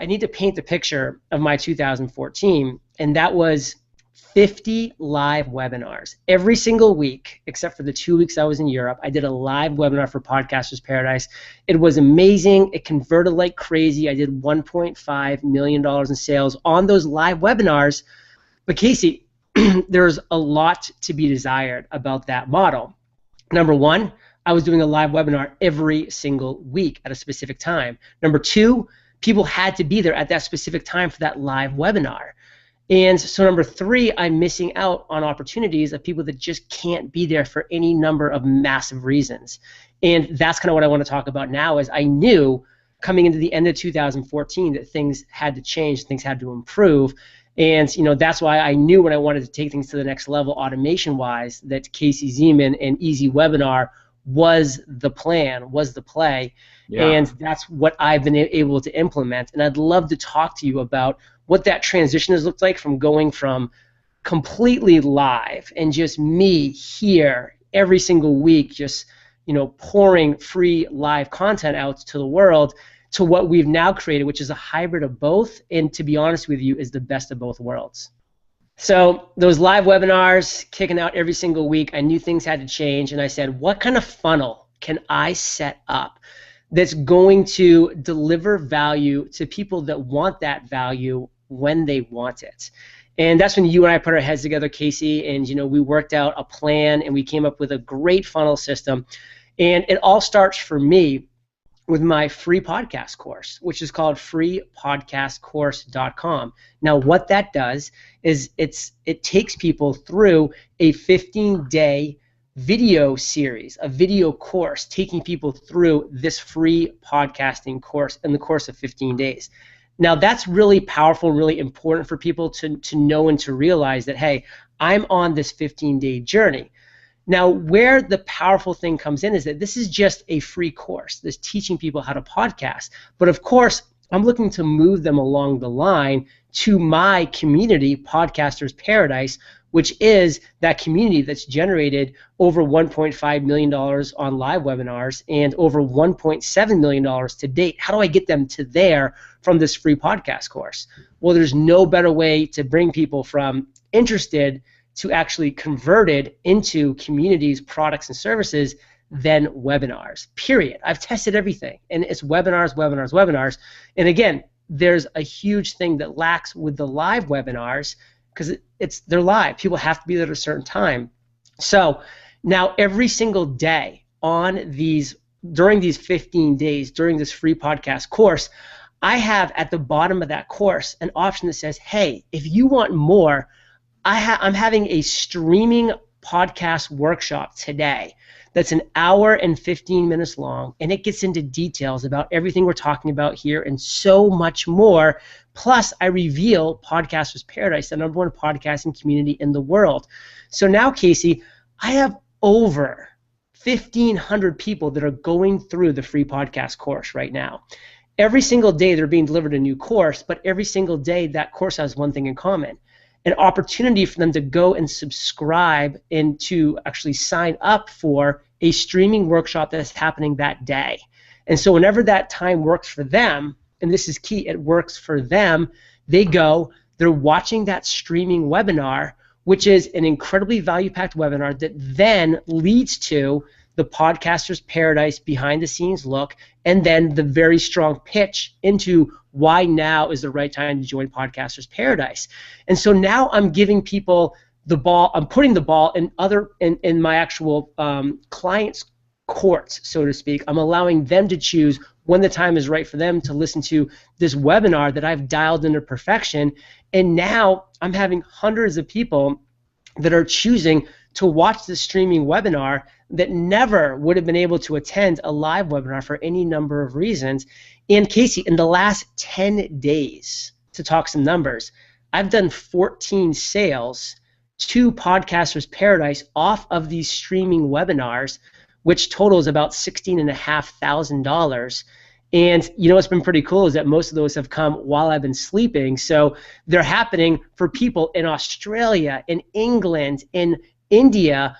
I need to paint the picture of my 2014, and that was 50 live webinars. Every single week, except for the 2 weeks I was in Europe, I did a live webinar for Podcasters Paradise. It was amazing. It converted like crazy. I did $1.5 million in sales on those live webinars. But Casey, there's a lot to be desired about that model. Number one, I was doing a live webinar every single week at a specific time. Number two, people had to be there at that specific time for that live webinar. And so number three, I'm missing out on opportunities of people that just can't be there for any number of massive reasons. And that's kind of what I want to talk about now. Is I knew coming into the end of 2014 that things had to change, things had to improve. And that's why I knew when I wanted to take things to the next level automation-wise that Casey Zeman and EasyWebinar was the plan, was the play. Yeah. And that's what I've been able to implement. And I'd love to talk to you about what that transition has looked like from going from completely live and just me here every single week just pouring free live content out to the world to what we've now created, which is a hybrid of both, and to be honest with you, is the best of both worlds. So those live webinars kicking out every single week, I knew things had to change, and I said, what kind of funnel can I set up that's going to deliver value to people that want that value when they want it? And that's when you and I put our heads together, Casey, and we worked out a plan and we came up with a great funnel system. And it all starts for me with my free podcast course, which is called freepodcastcourse.com. Now, what that does is it takes people through a 15-day video series, a video course, taking people through this free podcasting course in the course of 15 days. Now, that's really powerful, really important for people to know and to realize that, hey, I'm on this 15-day journey. Now, where the powerful thing comes in is that this is just a free course, this teaching people how to podcast. But of course, I'm looking to move them along the line to my community, Podcasters Paradise, which is that community that's generated over $1.5 million on live webinars and over $1.7 million to date. How do I get them to there from this free podcast course? Well, there's no better way to bring people from interested to actually converted into communities, products, and services than webinars, period. I've tested everything, and it's webinars, webinars, webinars. And again, there's a huge thing that lacks with the live webinars because they're live. People have to be there at a certain time. So now every single day during these 15 days, during this free podcast course, I have at the bottom of that course an option that says, hey, if you want more, I'm having a streaming podcast workshop today that's an hour and 15 minutes long, and it gets into details about everything we're talking about here and so much more. Plus, I reveal Podcasters Paradise, the #1 podcasting community in the world. So now, Casey, I have over 1,500 people that are going through the free podcast course right now. Every single day they're being delivered a new course, but every single day that course has one thing in common: an opportunity for them to go and subscribe and to actually sign up for a streaming workshop that's happening that day. And so whenever that time works for them, and this is key, it works for them, they're watching that streaming webinar, which is an incredibly value-packed webinar that then leads to the Podcasters Paradise behind-the-scenes look, and then the very strong pitch into why now is the right time to join Podcasters Paradise. And so now I'm giving people the ball, I'm putting the ball in my actual clients' courts, so to speak. I'm allowing them to choose when the time is right for them to listen to this webinar that I've dialed into perfection. And now I'm having hundreds of people that are choosing to watch the streaming webinar that never would have been able to attend a live webinar for any number of reasons. And Casey, in the last 10 days, to talk some numbers, I've done 14 sales to Podcasters Paradise off of these streaming webinars, which totals about $16,500. And what's been pretty cool is that most of those have come while I've been sleeping. So they're happening for people in Australia, in England, in India,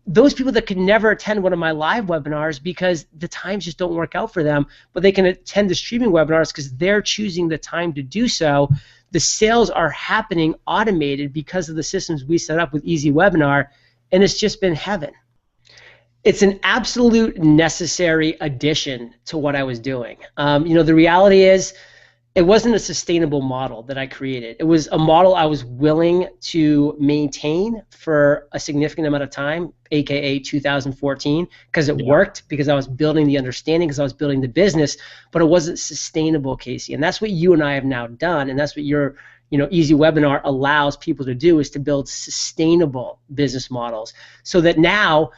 those people that could never attend one of my live webinars because the times just don't work out for them, but they can attend the streaming webinars because they're choosing the time to do so. The sales are happening automated because of the systems we set up with EasyWebinar, and it's just been heaven. It's an absolute necessary addition to what I was doing. The reality is, it wasn't a sustainable model that I created. It was a model I was willing to maintain for a significant amount of time, aka 2014, because it worked, because I was building the understanding, because I was building the business, but it wasn't sustainable, Casey. And that's what you and I have now done, and that's what your EasyWebinar allows people to do, is to build sustainable business models, so that now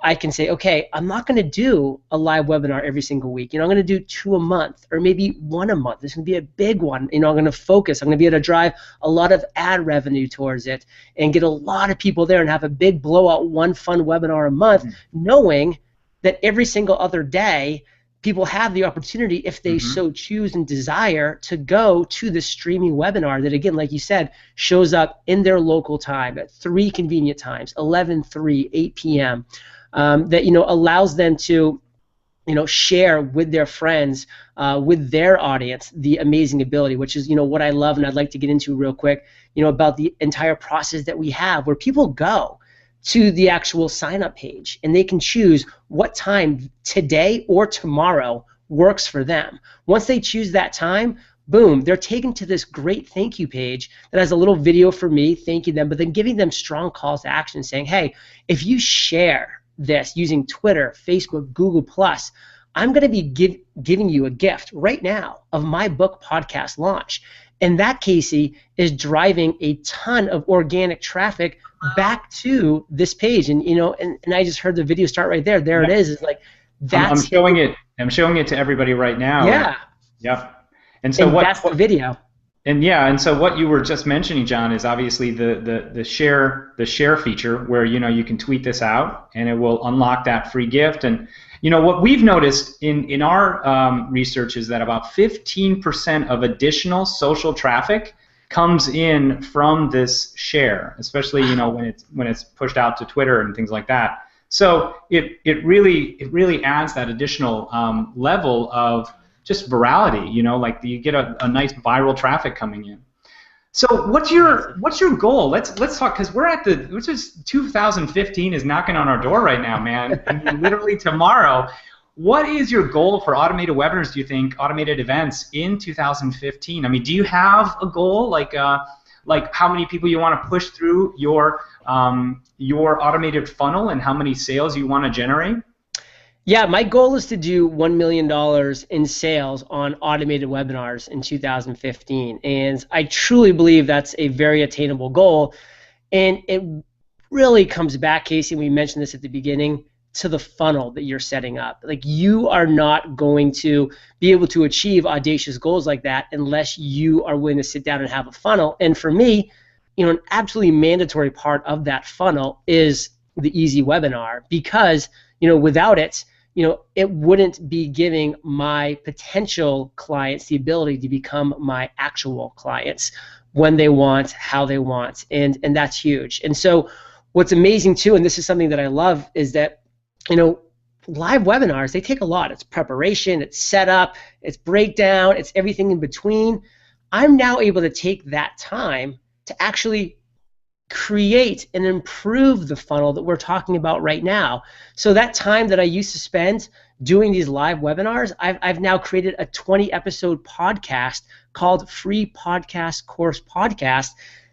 I can say, okay, I'm not going to do a live webinar every single week. I'm going to do 2 a month, or maybe 1 a month. This is going to be a big one. I'm going to focus. I'm going to be able to drive a lot of ad revenue towards it and get a lot of people there and have a big blowout one fun webinar a month, knowing that every single other day people have the opportunity, if they so choose and desire, to go to the streaming webinar that, again, like you said, shows up in their local time at 3 convenient times, 11, 3, 8 p.m., that allows them to share with their friends, with their audience, the amazing ability, which is what I love, and I'd like to get into real quick, about the entire process that we have, where people go to the actual sign-up page, and they can choose what time today or tomorrow works for them. Once they choose that time, boom, they're taken to this great thank you page that has a little video for me thanking them, but then giving them strong calls to action, saying, hey, if you share this using Twitter, Facebook, Google+, I'm going to be giving you a gift right now of my book podcast launch. And that, Casey, is driving a ton of organic traffic back to this page. And and I just heard the video start right there. There it is. It's like, that's I'm showing it to everybody right now. Yeah. Yep. And so that's the video. And so what you were just mentioning, John, is obviously the share feature, where you can tweet this out and it will unlock that free gift. And what we've noticed in our research is that about 15% of additional social traffic comes in from this share, especially when it's pushed out to Twitter and things like that. So it really adds that additional level of just virality. Like you get a nice viral traffic coming in. So what's your goal? Let's talk, because which is 2015 is knocking on our door right now, man. I mean, literally tomorrow. What is your goal for automated webinars, do you think, automated events in 2015? I mean, do you have a goal, like how many people you want to push through your automated funnel and how many sales you want to generate? Yeah, my goal is to do $1 million in sales on automated webinars in 2015. And I truly believe that's a very attainable goal. And it really comes back, Casey, and we mentioned this at the beginning, to the funnel that you're setting up. Like, you are not going to be able to achieve audacious goals like that unless you are willing to sit down and have a funnel. And for me, an absolutely mandatory part of that funnel is the EasyWebinar, because without it, it wouldn't be giving my potential clients the ability to become my actual clients when they want, how they want, and that's huge. And so what's amazing too, and this is something that I love, is that live webinars, they take a lot. It's preparation, it's setup, it's breakdown, it's everything in between. I'm now able to take that time to actually create and improve the funnel that we're talking about right now. So that time that I used to spend doing these live webinars, I've now created a 20-episode podcast called Free Podcast Course Podcast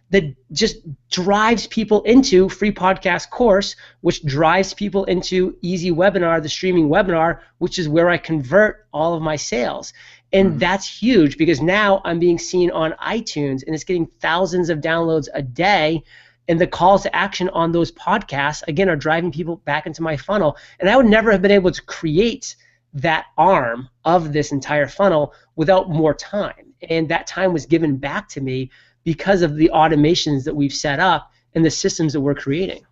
that just drives people into Free Podcast Course, which drives people into EasyWebinar, the streaming webinar, which is where I convert all of my sales. And that's huge, because now I'm being seen on iTunes and it's getting thousands of downloads a day. And the calls to action on those podcasts, again, are driving people back into my funnel. And I would never have been able to create that arm of this entire funnel without more time. And that time was given back to me because of the automations that we've set up and the systems that we're creating.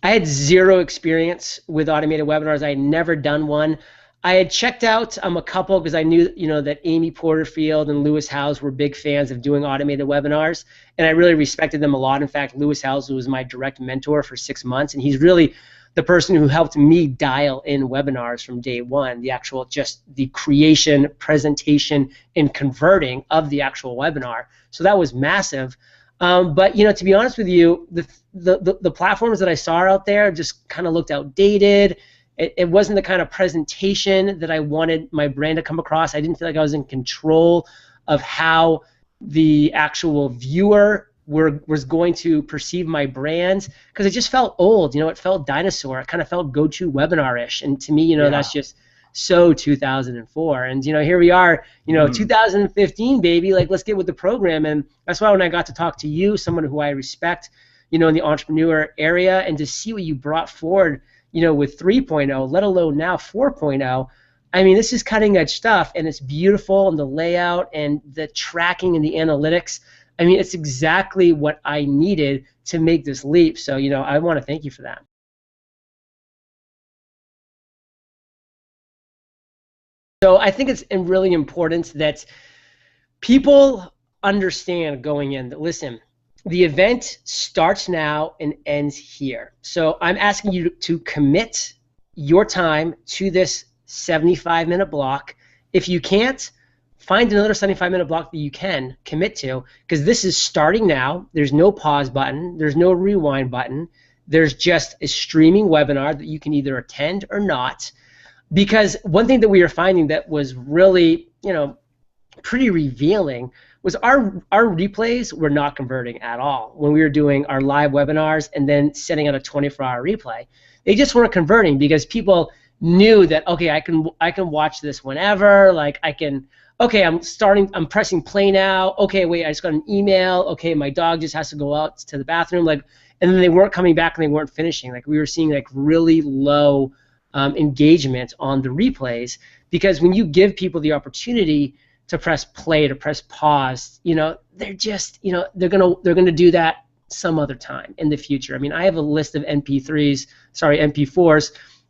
I had zero experience with automated webinars. I had never done one. I had checked out a couple because I knew, that Amy Porterfield and Lewis Howes were big fans of doing automated webinars, and I really respected them a lot. In fact, Lewis Howes was my direct mentor for 6 months, and he's really the person who helped me dial in webinars from day one, the actual just the creation, presentation, and converting of the actual webinar. So that was massive. But to be honest with you, the platforms that I saw out there just kind of looked outdated. It wasn't the kind of presentation that I wanted my brand to come across. I didn't feel like I was in control of how the actual viewer was going to perceive my brand, because it just felt old. It felt dinosaur. It kind of felt GoToWebinar-ish, and to me, that's just so 2004. And here we are, 2015, baby. Like, let's get with the program. And that's why when I got to talk to you, someone who I respect, in the entrepreneur area, and to see what you brought forward, with 3.0, let alone now 4.0. I mean, this is cutting edge stuff, and it's beautiful, and the layout and the tracking and the analytics. I mean, it's exactly what I needed to make this leap. So, I want to thank you for that. So I think it's really important that people understand going in that, listen, the event starts now and ends here. So I'm asking you to commit your time to this 75-minute block. If you can't, find another 75-minute block that you can commit to, because this is starting now. There's no pause button. There's no rewind button. There's just a streaming webinar that you can either attend or not. Because one thing that we were finding that was really, pretty revealing was our replays were not converting at all when we were doing our live webinars and then setting out a 24-hour replay. They just weren't converting because people knew that, okay, I can watch this whenever, like okay, I'm pressing play now. Okay, wait, I just got an email. Okay, my dog just has to go out to the bathroom, and then they weren't coming back and they weren't finishing. Like, we were seeing really low engagement on the replays, because when you give people the opportunity to press play, to press pause, they're just, they're gonna do that some other time in the future. I mean, I have a list of MP4s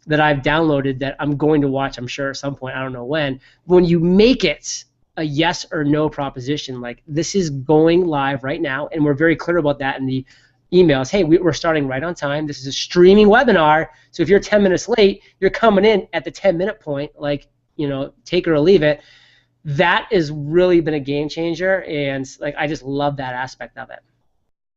that I've downloaded that I'm going to watch, I'm sure, at some point. I don't know when. When you make it a yes or no proposition, like, this is going live right now, and we're very clear about that in the emails. Hey, we're starting right on time. This is a streaming webinar, so if you're 10 minutes late, you're coming in at the 10-minute point, take it or leave it. That has really been a game changer, and I just love that aspect of it.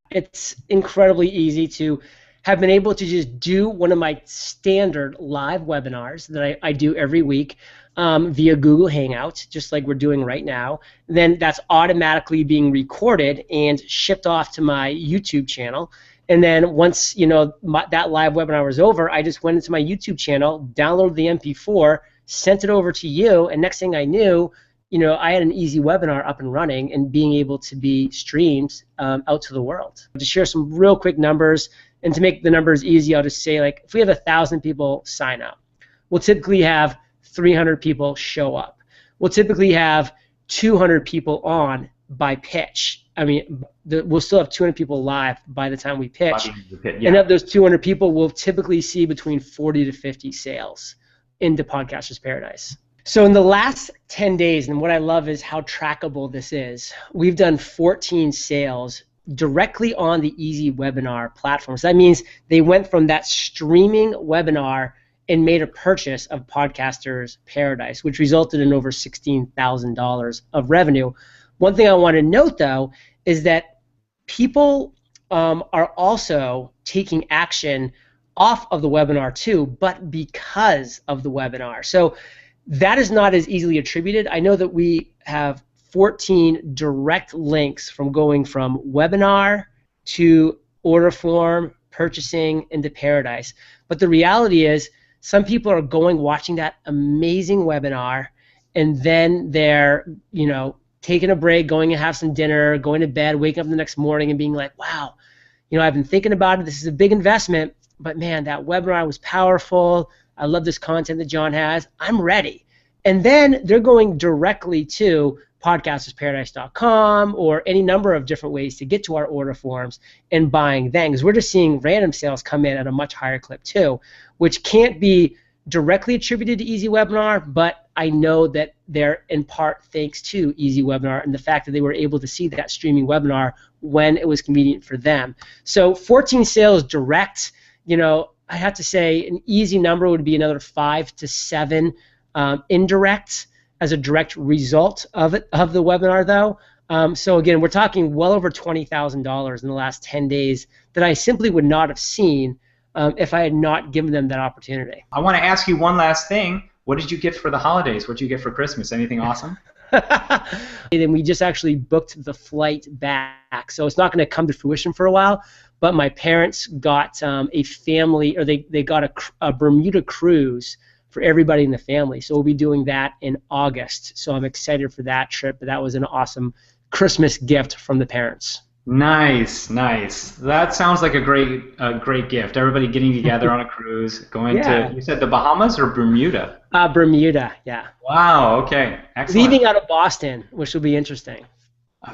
It's incredibly easy to have been able to just do one of my standard live webinars that I do every week via Google Hangout, just like we're doing right now. Then that's automatically being recorded and shipped off to my YouTube channel. And then once that live webinar was over, I just went into my YouTube channel, downloaded the MP4, sent it over to you, and next thing I knew, I had an EasyWebinar up and running and being able to be streamed out to the world. To share some real quick numbers, and to make the numbers easy, I'll just say, if we have 1,000 people sign up, we'll typically have 300 people show up. We'll typically have 200 people on by pitch. I mean, we'll still have 200 people live by the time we pitch. Yeah. And of those 200 people, we'll typically see between 40 to 50 sales into Podcaster's Paradise. So in the last 10 days, and what I love is how trackable this is, we've done 14 sales directly on the EasyWebinar platform. So that means they went from that streaming webinar and made a purchase of Podcaster's Paradise, which resulted in over $16,000 of revenue. One thing I want to note, though, is that people are also taking action off of the webinar too, but because of the webinar. So that is not as easily attributed. I know that we have 14 direct links from going from webinar to order form, purchasing, into Paradise. But the reality is, some people are watching that amazing webinar, and then they're, taking a break, going to have some dinner, going to bed, waking up the next morning and being like, wow, I've been thinking about it. This is a big investment, but man, that webinar was powerful. I love this content that John has. I'm ready. And then they're going directly to podcastersparadise.com or any number of different ways to get to our order forms and buying then, because we're just seeing random sales come in at a much higher clip too, which can't be directly attributed to EasyWebinar, but I know that they're in part thanks to EasyWebinar and the fact that they were able to see that streaming webinar when it was convenient for them. So 14 sales direct, you know, I have to say an easy number would be another 5 to 7 indirect as a direct result of the webinar, though. So again, we're talking well over $20,000 in the last 10 days that I simply would not have seen if I had not given them that opportunity. I want to ask you one last thing. What did you get for the holidays? What did you get for Christmas? Anything awesome? And we just actually booked the flight back, so it's not going to come to fruition for a while. But my parents got a family, or they got a Bermuda cruise for everybody in the family. So we'll be doing that in August. So I'm excited for that trip. But that was an awesome Christmas gift from the parents. Nice, nice. That sounds like a great gift. Everybody getting together on a cruise, going to, you said the Bahamas or Bermuda? Bermuda, yeah. Wow, okay. Excellent. Leaving out of Boston, which will be interesting.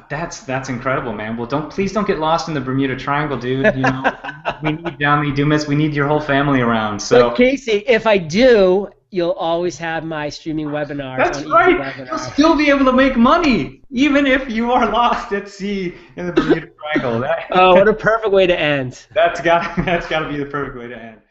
That's incredible, man. Well, please don't get lost in the Bermuda Triangle, dude. You know, we need Dominique Dumas. We need your whole family around. So, but Casey, if I do, you'll always have my streaming webinars. That's right. EasyWebinar. You'll still be able to make money, even if you are lost at sea in the Bermuda Triangle. Oh, what a perfect way to end. That's got to be the perfect way to end.